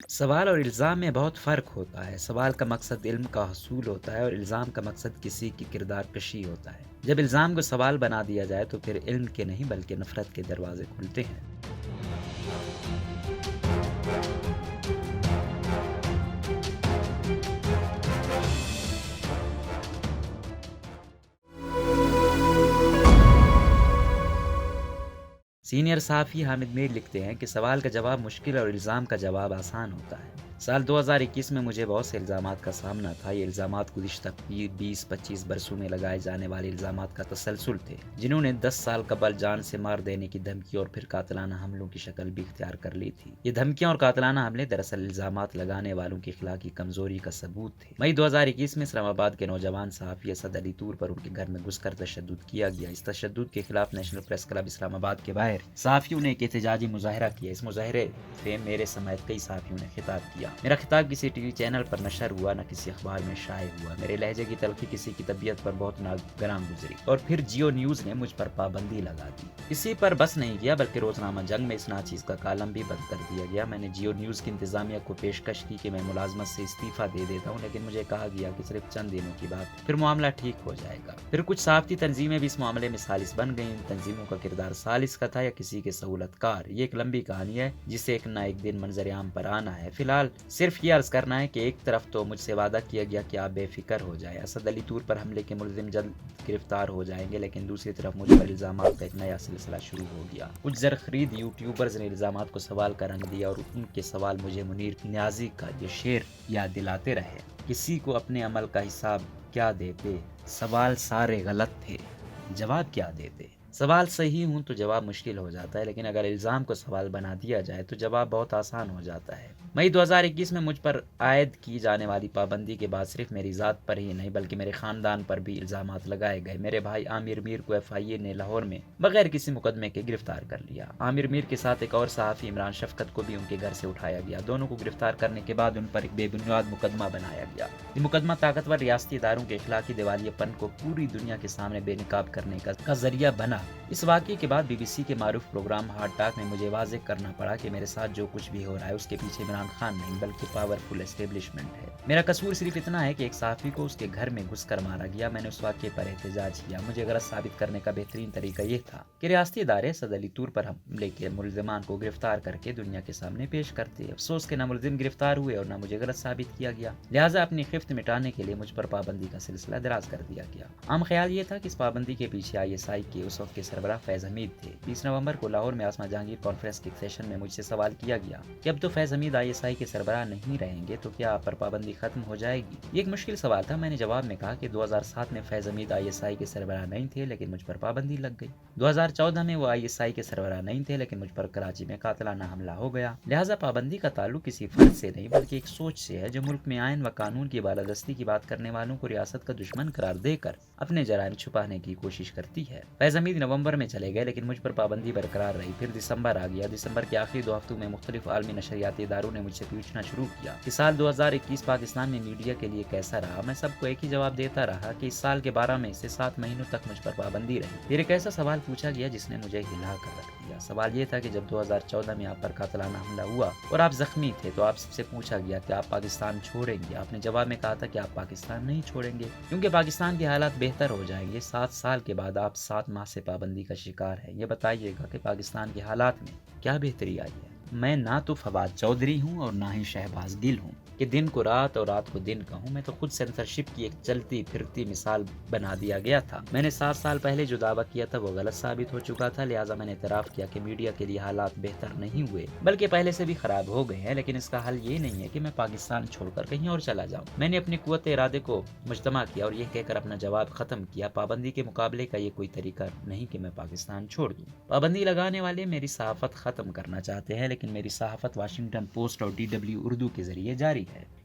سوال اور الزام میں بہت فرق ہوتا ہے۔ سوال کا مقصد علم کا حصول ہوتا ہے اور الزام کا مقصد کسی کی کردار کشی ہوتا ہے۔ جب الزام کو سوال بنا دیا جائے تو پھر علم کے نہیں بلکہ نفرت کے دروازے کھلتے ہیں۔ سینئر صحافی حامد میر لکھتے ہیں کہ سوال کا جواب مشکل اور الزام کا جواب آسان ہوتا ہے۔ سال 2021 میں مجھے بہت سے الزامات کا سامنا تھا۔ یہ الزامات گزشتہ 20-25 برسوں میں لگائے جانے والے الزامات کا تسلسل تھے، جنہوں نے 10 سال قبل جان سے مار دینے کی دھمکی اور پھر قاتلانہ حملوں کی شکل بھی اختیار کر لی تھی۔ یہ دھمکیاں اور قاتلانہ حملے دراصل الزامات لگانے والوں کی اخلاقی کمزوری کا ثبوت تھے۔ مئی 2021 میں اسلام آباد کے نوجوان صحافی اسد علی طور پر ان کے گھر میں گھس کر تشدد کیا گیا۔ اس تشدد کے خلاف نیشنل پریس کلب اسلام آباد کے باہر صحافیوں نے ایک احتجاجی مظاہرہ کیا۔ اس مظاہرے سے میرے سمیت کئی صحافیوں نے خطاب کیا۔ میرا خطاب کسی ٹی وی چینل پر نشر ہوا، نہ کسی اخبار میں شائع ہوا۔ میرے لہجے کی تلخی کسی کی طبیعت پر بہت ناگراں گزری اور پھر جیو نیوز نے مجھ پر پابندی لگا دی۔ اسی پر بس نہیں کیا بلکہ روزنامہ جنگ میں اس ناچیز کا کالم بھی بند کر دیا گیا۔ میں نے جیو نیوز کی انتظامیہ کو پیشکش کی کہ میں ملازمت سے استعفیٰ دے دیتا ہوں، لیکن مجھے کہا گیا کہ صرف چند دنوں کی بات، پھر معاملہ ٹھیک ہو جائے گا۔ پھر کچھ صحافتی تنظیمیں بھی اس معاملے میں ثالث بن گئیں۔ ان تنظیموں کا کردار ثالث کا تھا یا کسی کے سہولت کار۔ یہ ایک لمبی کہانی ہے جسے ایک نہ ایک دن منظر عام پر آنا ہے۔ فی الحال صرف یہ عرض کرنا ہے کہ ایک طرف تو مجھ سے وعدہ کیا گیا کہ آپ بے فکر ہو جائیں، اسد علی طور پر حملے کے ملزم جلد گرفتار ہو جائیں گے، لیکن دوسری طرف مجھ پر الزامات کا ایک نیا سلسلہ شروع ہو گیا۔ کچھ زرخرید یوٹیوبرز نے الزامات کو سوال کا رنگ دیا اور ان کے سوال مجھے منیر نیازی کا یہ شعر یاد دلاتے رہے: کسی کو اپنے عمل کا حساب کیا دیتے، سوال سارے غلط تھے، جواب کیا دیتے۔ سوال صحیح ہوں تو جواب مشکل ہو جاتا ہے، لیکن اگر الزام کو سوال بنا دیا جائے تو جواب بہت آسان ہو جاتا ہے۔ مئی 2021 میں مجھ پر عائد کی جانے والی پابندی کے بعد صرف میری ذات پر ہی نہیں بلکہ میرے خاندان پر بھی الزامات لگائے گئے۔ میرے بھائی عامر میر کو FIA نے لاہور میں بغیر کسی مقدمے کے گرفتار کر لیا۔ عامر میر کے ساتھ ایک اور صحافی عمران شفقت کو بھی ان کے گھر سے اٹھایا گیا۔ دونوں کو گرفتار کرنے کے بعد ان پر ایک بے بنیاد مقدمہ بنایا گیا۔ یہ مقدمہ طاقتور ریاستی اداروں کے اخلاقی دیوالیہ پن کو پوری دنیا کے سامنے بے نقاب کرنے کا ذریعہ بنا۔ اس واقعے کے بعد BBC کے معروف پروگرام ہارڈ ٹاک میں مجھے واضح کرنا پڑا کہ میرے ساتھ جو کچھ بھی ہو رہا ہے اس کے پیچھے عمران خان نہیں بلکہ پاورفل اسٹیبلشمنٹ ہے۔ میرا قصور صرف اتنا ہے کہ ایک صحافی کو اس کے گھر میں گھس کر مارا گیا۔ میں نے اس واقعے پر احتجاج کیا۔ مجھے غلط ثابت کرنے کا بہترین طریقہ یہ تھا کہ ریاستی ادارے اسد علی طور پر حملے کے ملزمان کو گرفتار کر کے دنیا کے سامنے پیش کرتے۔ افسوس کہ نہ ملزم گرفتار ہوئے اور نہ مجھے غلط ثابت کیا گیا، لہٰذا اپنی خفت مٹانے کے لیے مجھ پر پابندی کا سلسلہ دراز کر دیا گیا۔ عام خیال یہ تھا کہ اس پابندی کے پیچھے ISI کے اس وقت کے سربراہ فیض حمید تھے۔ 20 نومبر کو لاہور میں آسما جہانگیر کانفرنس کے سیشن میں مجھ سے سوال کیا گیا کہ اب تو فیض حمید ISI کے سربراہ نہیں رہیں گے تو کیا آپ پر پابندی ختم ہو جائے گی؟ یہ ایک مشکل سوال تھا۔ میں نے جواب میں کہا کہ 2007 میں فیض حمید ISI کے سربراہ نہیں تھے لیکن مجھ پر پابندی لگ گئی۔ 2014 میں وہ ISI کے سربراہ نہیں تھے لیکن مجھ پر کراچی میں قاتلانہ حملہ ہو گیا، لہٰذا پابندی کا تعلق کسی فرد سے نہیں بلکہ ایک سوچ سے ہے جو ملک میں آئین و قانون کی بالادستی کی بات کرنے والوں کو ریاست کا دشمن قرار دے کر اپنے جرائم چھپانے کی کوشش کرتی ہے۔ فیض حمید نومبر میں چلے گئے لیکن مجھ پر پابندی برقرار رہی۔ پھر دسمبر آ گیا۔ دسمبر کے آخری 2 ہفتوں میں مختلف عالمی نشریاتی اداروں نے مجھ سے پوچھنا شروع کیا کہ سال 2021 پاکستان میں میڈیا کے لیے کیسا رہا۔ میں سب کو ایک ہی جواب دیتا رہا کہ اس سال کے 12 میں سے 7 مہینوں تک مجھ پر پابندی رہی۔ پھر ایک ایسا سوال پوچھا گیا جس نے مجھے ہلا کر رکھ دیا۔ سوال یہ تھا کہ جب 2014 میں آپ پر قاتلانہ حملہ ہوا اور آپ زخمی تھے تو آپ سے پوچھا گیا کہ آپ پاکستان چھوڑیں گے؟ آپ نے جواب میں کہا تھا کہ آپ پاکستان نہیں چھوڑیں گے کیونکہ پاکستان کے حالات بہتر ہو جائیں گے۔ 7 سال کے بعد آپ 7 ماہ سے پابندی کا شکار ہیں۔ یہ بتائیے گا کہ پاکستان کے حالات میں کیا بہتری آئی ہے؟ میں نہ تو فواد چودھری ہوں اور نہ ہی شہباز گل ہوں کہ دن کو رات اور رات کو دن کہوں۔ میں تو خود سینسرشپ کی ایک چلتی پھرتی مثال بنا دیا گیا تھا۔ میں نے 7 سال پہلے جو دعویٰ کیا تھا وہ غلط ثابت ہو چکا تھا، لہٰذا میں نے اعتراف کیا کہ میڈیا کے لیے حالات بہتر نہیں ہوئے بلکہ پہلے سے بھی خراب ہو گئے ہیں، لیکن اس کا حل یہ نہیں ہے کہ میں پاکستان چھوڑ کر کہیں اور چلا جاؤں۔ میں نے اپنی قوت ارادے کو مجتمع کیا اور یہ کہہ کر اپنا جواب ختم کیا: پابندی کے مقابلے کا یہ کوئی طریقہ نہیں کہ میں پاکستان چھوڑ دوں۔ پابندی لگانے والے میری صحافت ختم کرنا چاہتے ہیں، لیکن میری صحافت واشنگٹن پوسٹ اور DW اردو کے ذریعے جاری ہے۔